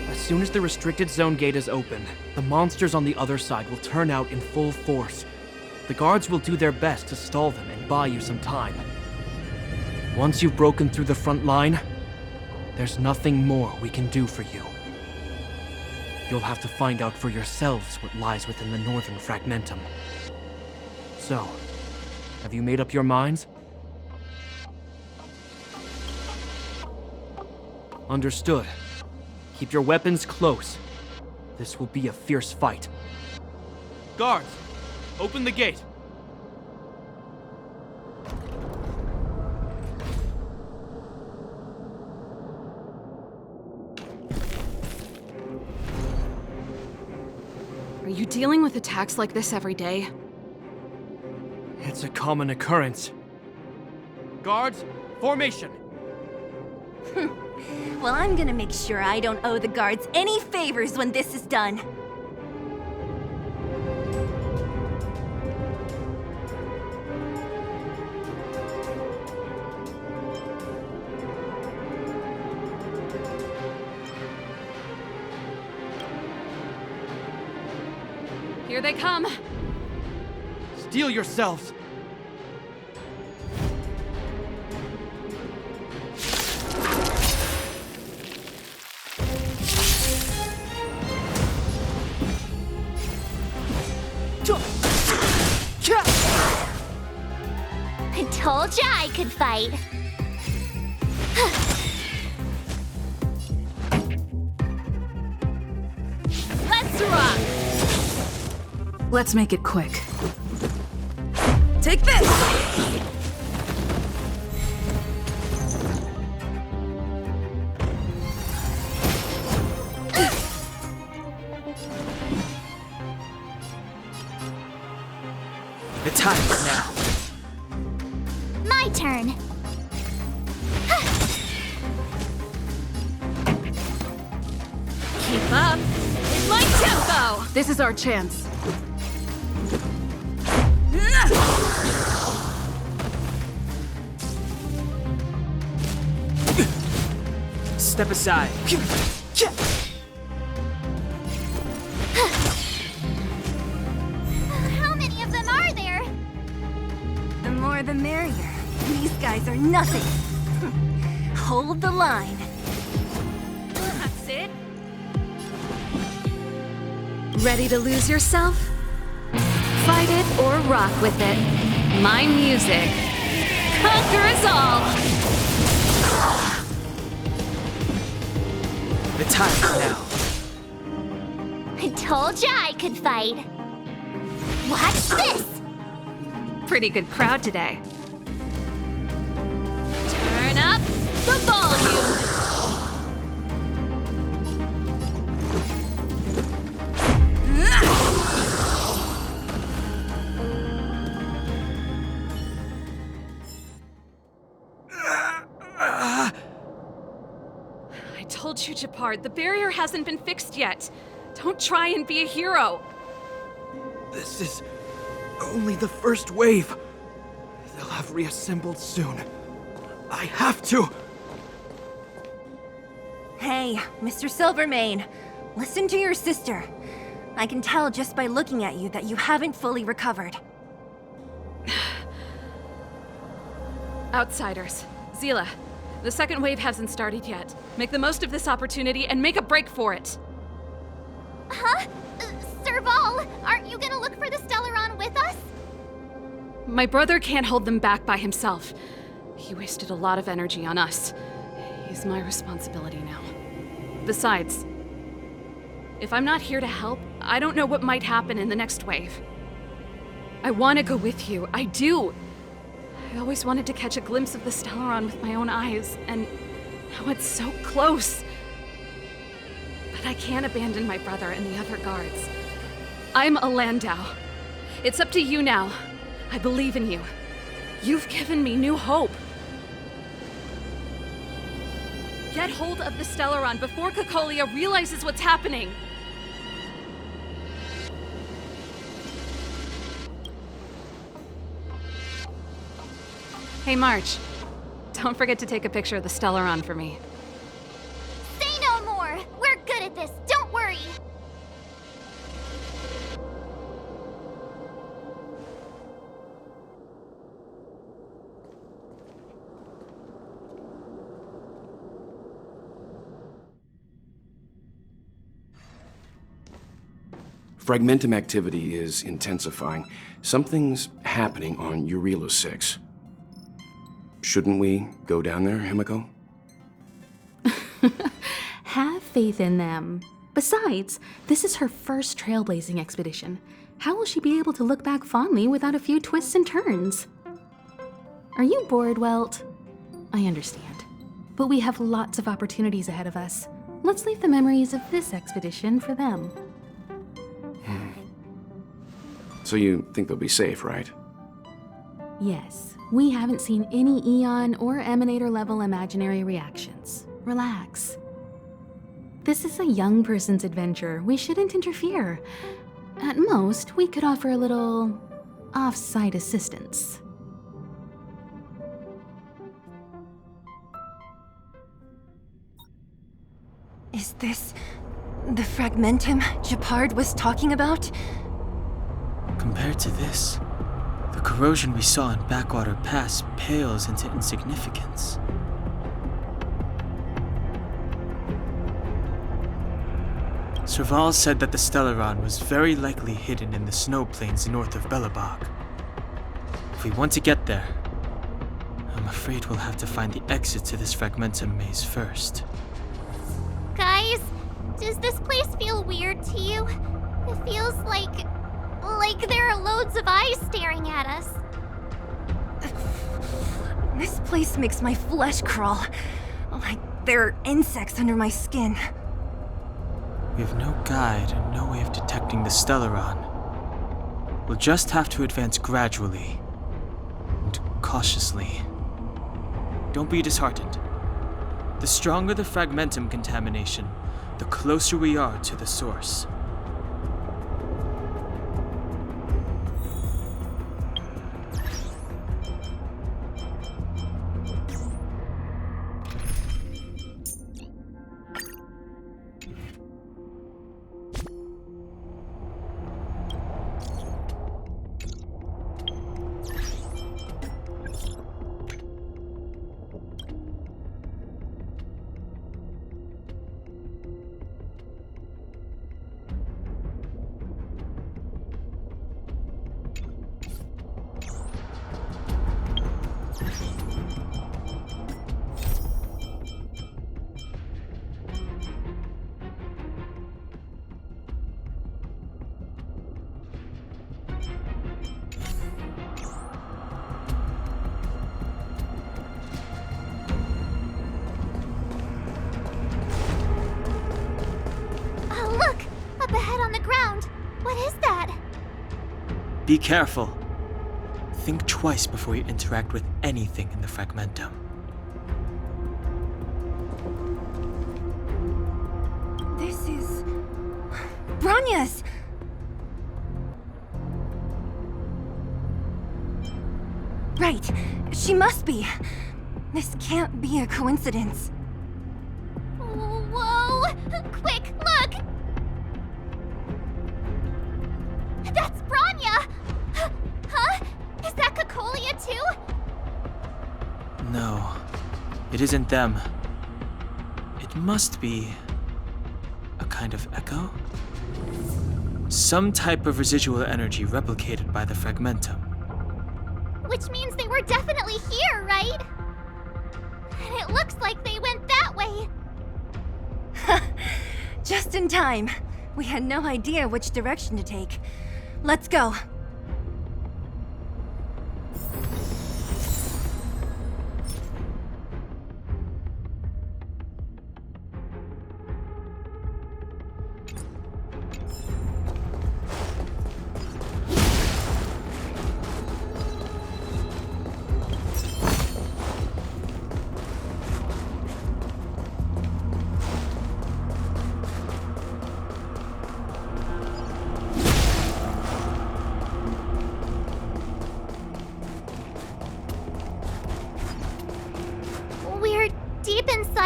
As soon as the restricted zone gate is open, the monsters on the other side will turn out in full force. The guards will do their best to stall them and buy you some time. Once you've broken through the front line, there's nothing more we can do for you. You'll have to find out for yourselves what lies within the northern fragmentum. So, have you made up your minds? Understood. Keep your weapons close. This will be a fierce fight. Guards, open the gate. Are you dealing with attacks like this every day? It's a common occurrence. Guards, formation! Well, I'm gonna make sure I don't owe the guards any favors when this is done. Here they come! Steel yourselves! I told ya I could fight. Let's rock! Let's make it quick. Take this! The time is now. My turn. Keep up! It's my tempo! This is our chance. Step aside. How many of them are there? The more the merrier. These guys are nothing. Hold the line. That's it? Ready to lose yourself? Fight it or rock with it. My music. Conquer us all! The time is now. I told ya I could fight. Watch this! Pretty good crowd today. Turn up the volume! I told you, Japard, the barrier hasn't been fixed yet. Don't try and be a hero. This is only the first wave. They'll have reassembled soon. I have to! Hey, Mr. Silvermane, listen to your sister. I can tell just by looking at you that you haven't fully recovered. Outsiders. Zila, the second wave hasn't started yet. Make the most of this opportunity and make a break for it. Huh? Serval, aren't you gonna look for the Stellaron with us? My brother can't hold them back by himself. He wasted a lot of energy on us. He's my responsibility now. Besides, if I'm not here to help, I don't know what might happen in the next wave. I want to go with you. I do. I always wanted to catch a glimpse of the Stellaron with my own eyes, and now it's so close. But I can't abandon my brother and the other guards. I'm a Landau. It's up to you now. I believe in you. You've given me new hope. Get hold of the Stellaron before Cocolia realizes what's happening. Hey, March. Don't forget to take a picture of the Stellaron for me. Say no more! We're good at this, don't worry! Fragmentum activity is intensifying. Something's happening on Eurilo 6. Shouldn't we go down there, Himiko? Have faith in them. Besides, this is her first trailblazing expedition. How will she be able to look back fondly without a few twists and turns? Are you bored, Welt? I understand. But we have lots of opportunities ahead of us. Let's leave the memories of this expedition for them. So you think they'll be safe, right? Yes, we haven't seen any Eon or Emanator level imaginary reactions. Relax. This is a young person's adventure. We shouldn't interfere. At most, we could offer a little off-site assistance. Is this the Fragmentum Gepard was talking about? Compared to this, the corrosion we saw in Backwater Pass pales into insignificance. Serval said that the Stellaron was very likely hidden in the snow plains north of Belobog. If we want to get there, I'm afraid we'll have to find the exit to this Fragmentum maze first. Guys, does this place feel weird to you? It feels like there are loads of eyes staring at us. This place makes my flesh crawl. Like there are insects under my skin. We have no guide and no way of detecting the Stellaron. We'll just have to advance gradually and cautiously. Don't be disheartened. The stronger the Fragmentum contamination, the closer we are to the source. Be careful. Think twice before you interact with anything in the Fragmentum. This is... Bronya's! Right, she must be. This can't be a coincidence. Whoa! Quick, look! That's Bronya! Huh? Is that Cacolia too? No, it isn't them. It must be a kind of echo? Some type of residual energy replicated by the Fragmentum. Which means they were definitely here, right? And it looks like they went that way. Just in time. We had no idea which direction to take. Let's go.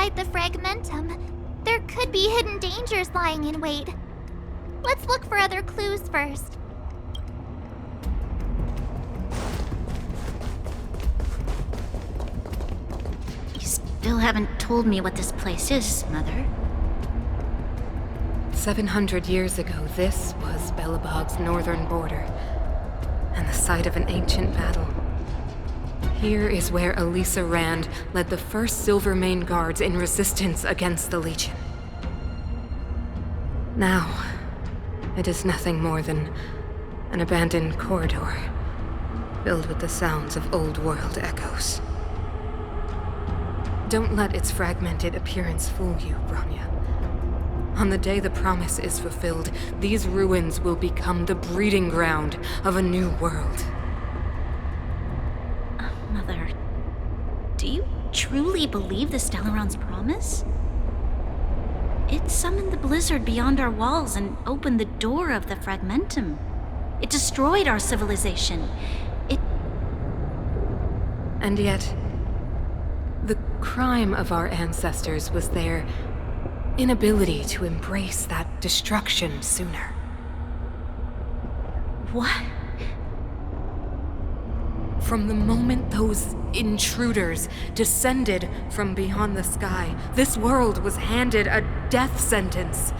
inside the fragmentum. There could be hidden dangers lying in wait. Let's look for other clues first. You still haven't told me what this place is, Mother. 700 years ago, this was Belobog's northern border, and the site of an ancient battle. Here is where Elisa Rand led the first Silvermane Guards in resistance against the Legion. Now, it is nothing more than an abandoned corridor, filled with the sounds of old-world echoes. Don't let its fragmented appearance fool you, Bronya. On the day the promise is fulfilled, these ruins will become the breeding ground of a new world. Mother, do you truly believe the Stellaron's promise? It summoned the blizzard beyond our walls and opened the door of the fragmentum. It destroyed our civilization. And yet, the crime of our ancestors was their inability to embrace that destruction sooner. What? From the moment those intruders descended from beyond the sky, this world was handed a death sentence.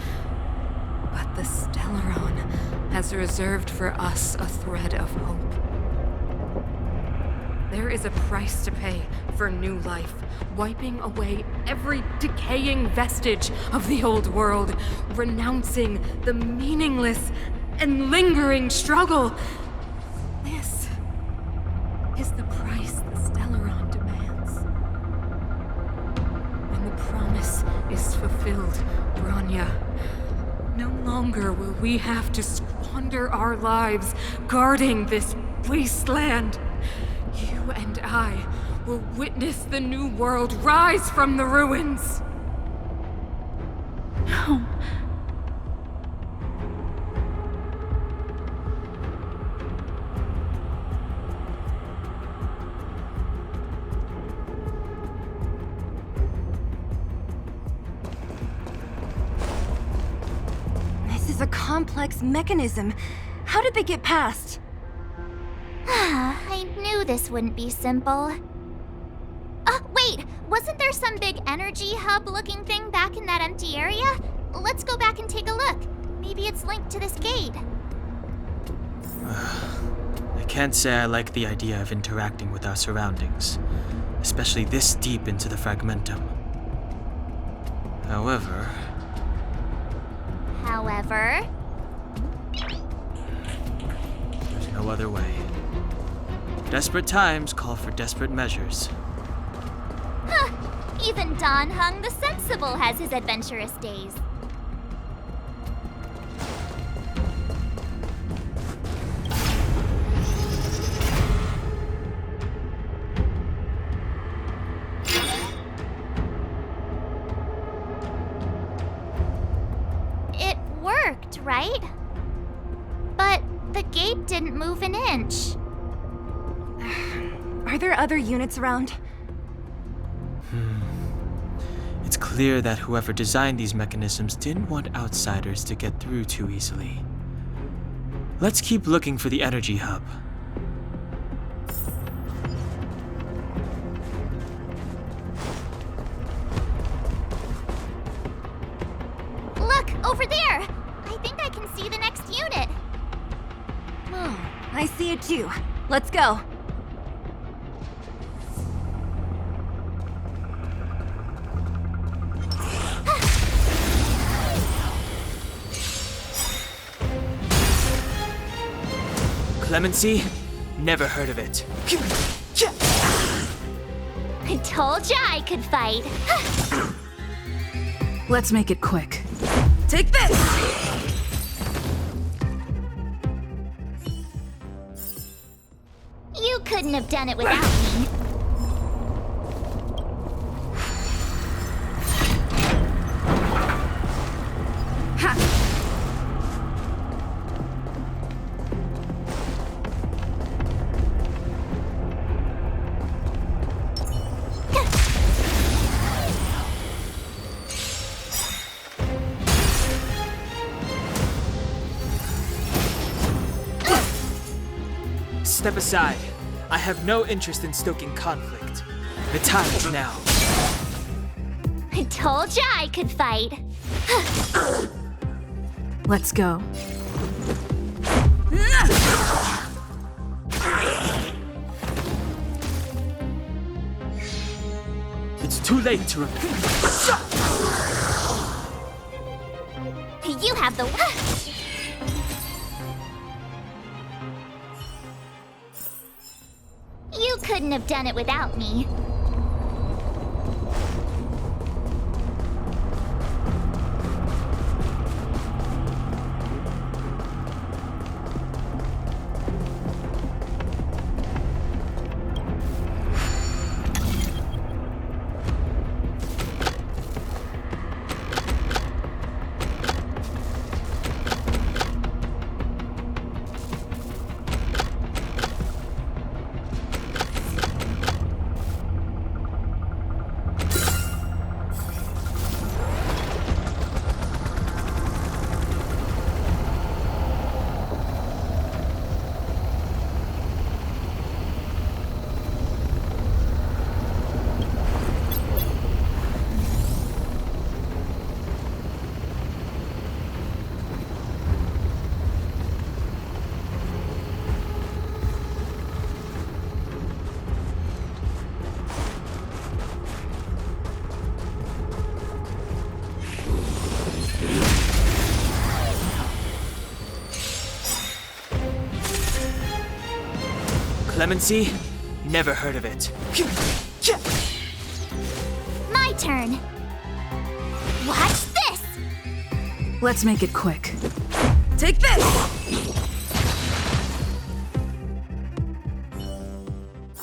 But the Stellaron has reserved for us a thread of hope. There is a price to pay for new life, wiping away every decaying vestige of the old world, renouncing the meaningless and lingering struggle. This is the price the Stellaron demands. When the promise is fulfilled, Bronya, no longer will we have to squander our lives guarding this wasteland. You and I will witness the new world rise from the ruins. No. This is a complex mechanism. How did they get past? I knew this wouldn't be simple. Wait! Wasn't there some big energy hub-looking thing back in that empty area? Let's go back and take a look. Maybe it's linked to this gate. I can't say I like the idea of interacting with our surroundings, especially this deep into the fragmentum. However, there's no other way. Desperate times call for desperate measures. Even Dan Heng the Sensible has his adventurous days. It worked, right? But the gate didn't move an inch. Are there other units around? It's clear that whoever designed these mechanisms didn't want outsiders to get through too easily. Let's keep looking for the energy hub. Look, over there! I think I can see the next unit. Oh, I see it too. Let's go. Clemency? Never heard of it. I told ya I could fight. Let's make it quick. Take this! You couldn't have done it without me. Step aside. I have no interest in stoking conflict. The time is now. I told ya I could fight. Let's go. It's too late to repent. You have the. You couldn't have done it without me. Clemency? Never heard of it. My turn. Watch this! Let's make it quick. Take this!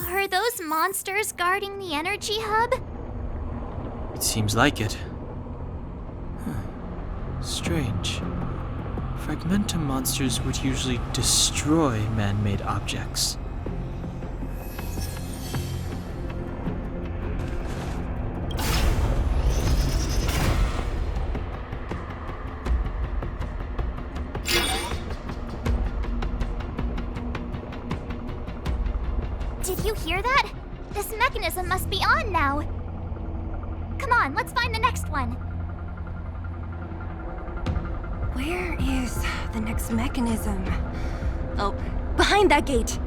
Are those monsters guarding the energy hub? It seems like it. Strange. Fragmentum monsters would usually destroy man-made objects. Did you hear that? This mechanism must be on now. Come on, let's find the next one. Where is the next mechanism? Oh, behind that gate.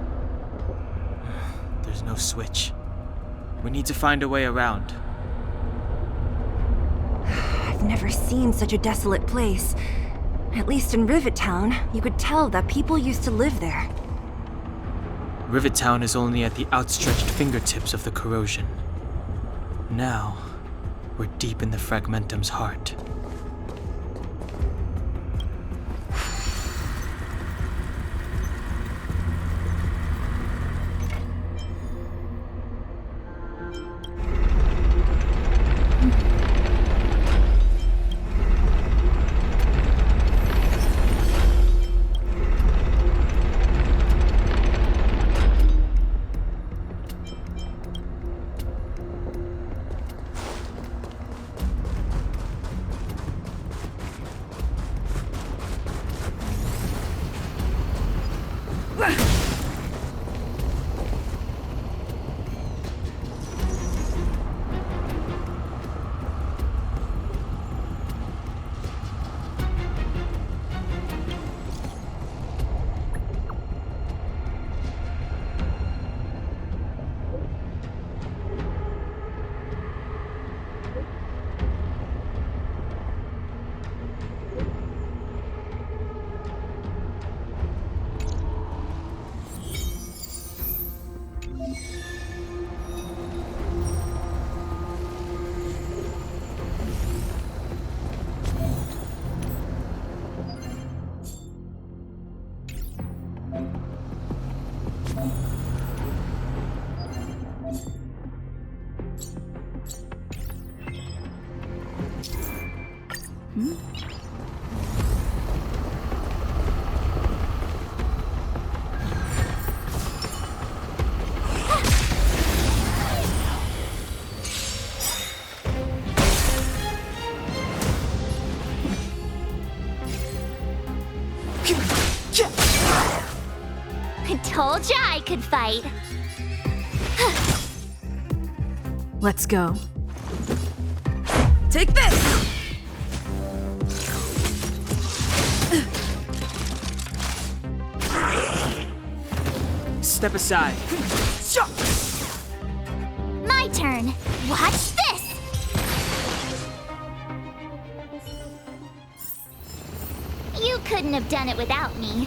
There's no switch. We need to find a way around. I've never seen such a desolate place. At least in Rivet Town, you could tell that people used to live there. Rivet Town is only at the outstretched fingertips of the corrosion. Now, we're deep in the Fragmentum's heart. I told ya I could fight. Let's go. Take this! Step aside. My turn. Watch this! You couldn't have done it without me.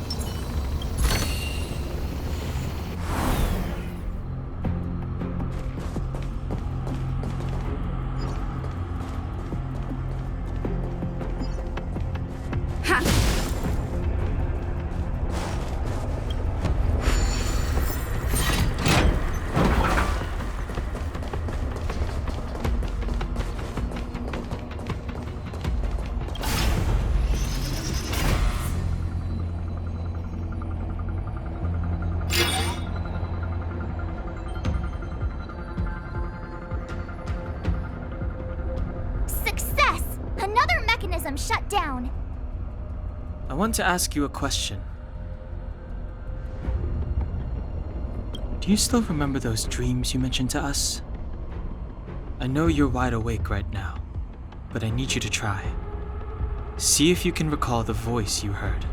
Success! Another mechanism shut down. I want to ask you a question. Do you still remember those dreams you mentioned to us? I know you're wide awake right now, but I need you to try. See if you can recall the voice you heard.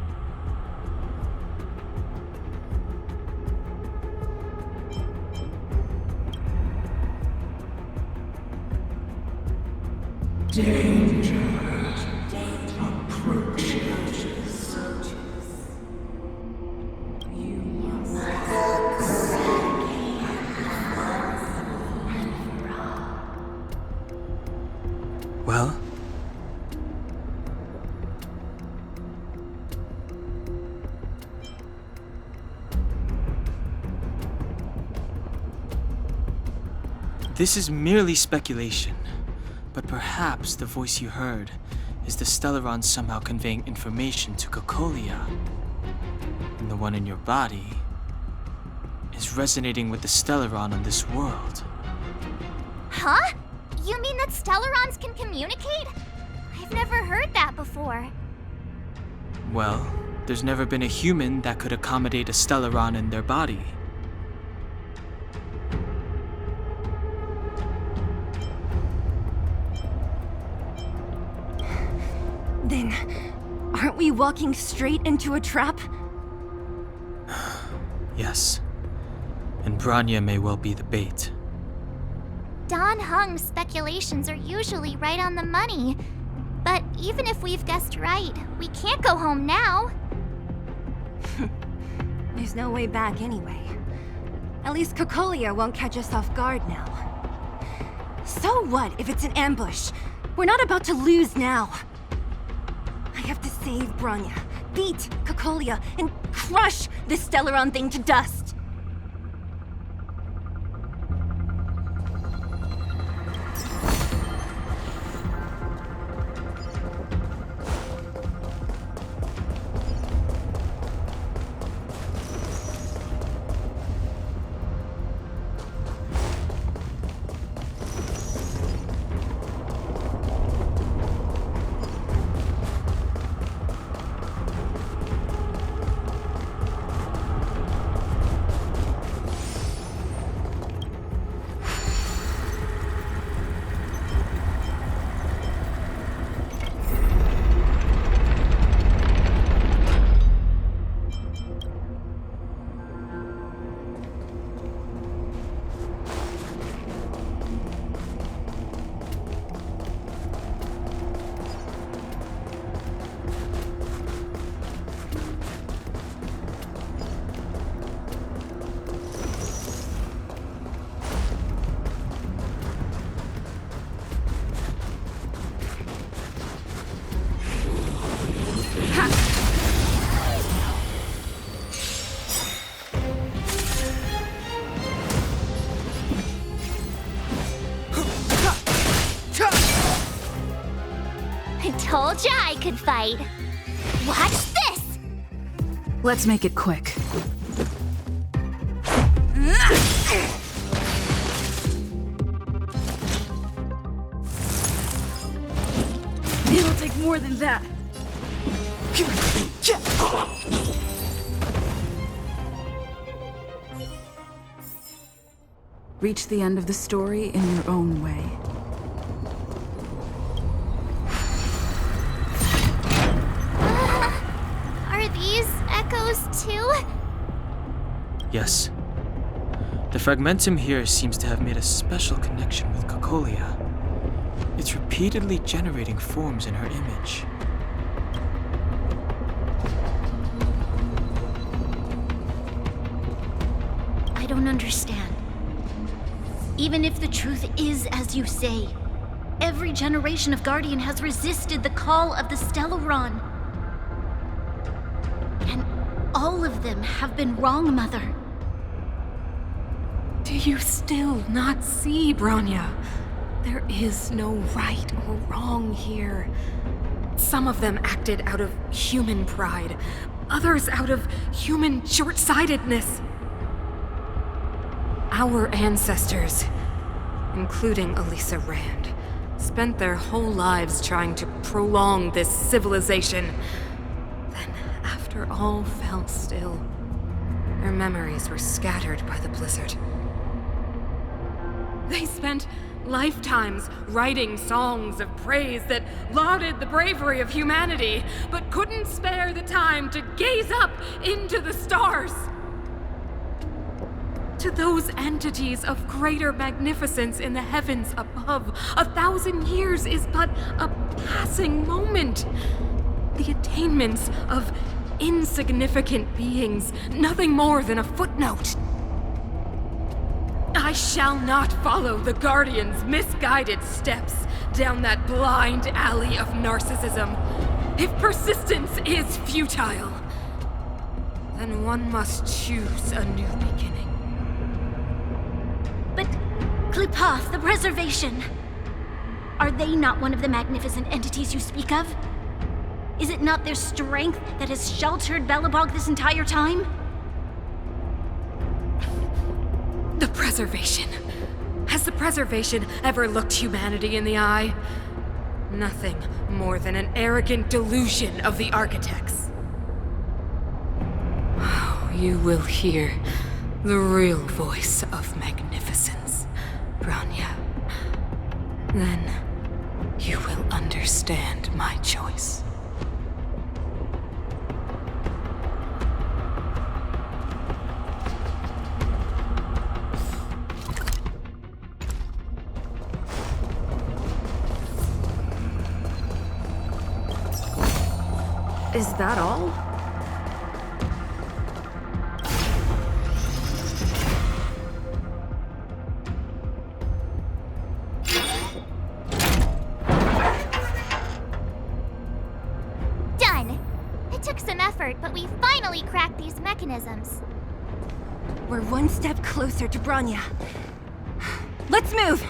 Well? This is merely speculation, but perhaps the voice you heard is the Stellaron somehow conveying information to Cocolia. And the one in your body is resonating with the Stellaron on this world. Huh? You mean that Stellarons can communicate? I've never heard that before. Well, there's never been a human that could accommodate a Stellaron in their body. Then, aren't we walking straight into a trap? Yes. And Bronya may well be the bait. Don Hung's speculations are usually right on the money. But even if we've guessed right, we can't go home now. There's no way back anyway. At least Cocolia won't catch us off guard now. So what if it's an ambush? We're not about to lose now. I have to save Bronya, beat Cocolia, and crush this Stellaron thing to dust. Told ya I could fight. Watch this! Let's make it quick. It'll take more than that. Reach the end of the story in your own way. Are these echoes too? Yes. The fragmentum here seems to have made a special connection with Cocolia. It's repeatedly generating forms in her image. I don't understand. Even if the truth is as you say, every generation of Guardian has resisted the call of the Stellaron. And all of them have been wrong, Mother. Do you still not see, Bronya? There is no right or wrong here. Some of them acted out of human pride, others out of human short-sightedness. Our ancestors, including Elisa Rand, spent their whole lives trying to prolong this civilization. Then, after all fell still, their memories were scattered by the blizzard. They spent lifetimes writing songs of praise that lauded the bravery of humanity, but couldn't spare the time to gaze up into the stars. To those entities of greater magnificence in the heavens above, 1,000 years is but a passing moment. The attainments of insignificant beings, nothing more than a footnote. I shall not follow the Guardian's misguided steps down that blind alley of narcissism. If persistence is futile, then one must choose a new beginning. But Klipoth, the Preservation, are they not one of the magnificent entities you speak of? Is it not their strength that has sheltered Belobog this entire time? The Preservation. Has the Preservation ever looked humanity in the eye? Nothing more than an arrogant delusion of the architects. Oh, you will hear the real voice of magnificence, Bronya. Then you will understand my choice. Is that all? Done! It took some effort, but we finally cracked these mechanisms. We're one step closer to Bronya. Let's move!